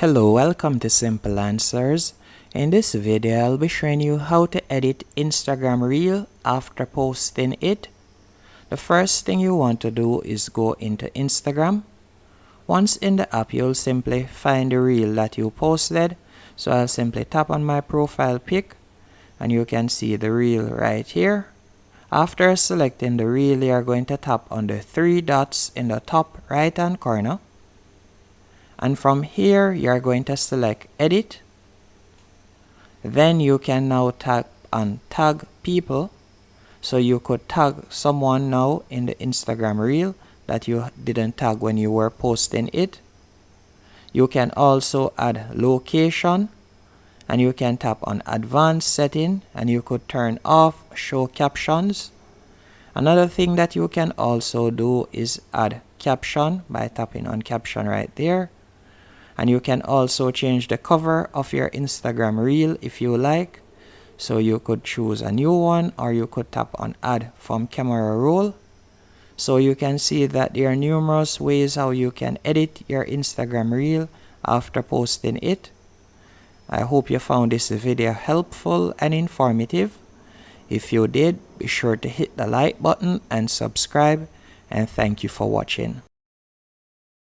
Hello, welcome to Simple Answers. In this video, I'll be showing you how to edit Instagram Reel after posting it. The first thing you want to do is go into Instagram. Once in the app, you'll simply find the reel that you posted. So I'll simply tap on my profile pic and you can see the reel right here. After selecting the reel, you're going to tap on the three dots in the top right hand corner. And from here, you're going to select edit. Then you can now tap on tag people. So you could tag someone now in the Instagram reel that you didn't tag when you were posting it. You can also add location and you can tap on advanced setting and you could turn off show captions. Another thing that you can also do is add caption by tapping on caption right there. And you can also change the cover of your Instagram reel if you like. So you could choose a new one or you could tap on add from camera roll. So you can see that there are numerous ways how you can edit your Instagram reel after posting it. I hope you found this video helpful and informative. If you did, be sure to hit the like button and subscribe, and thank you for watching.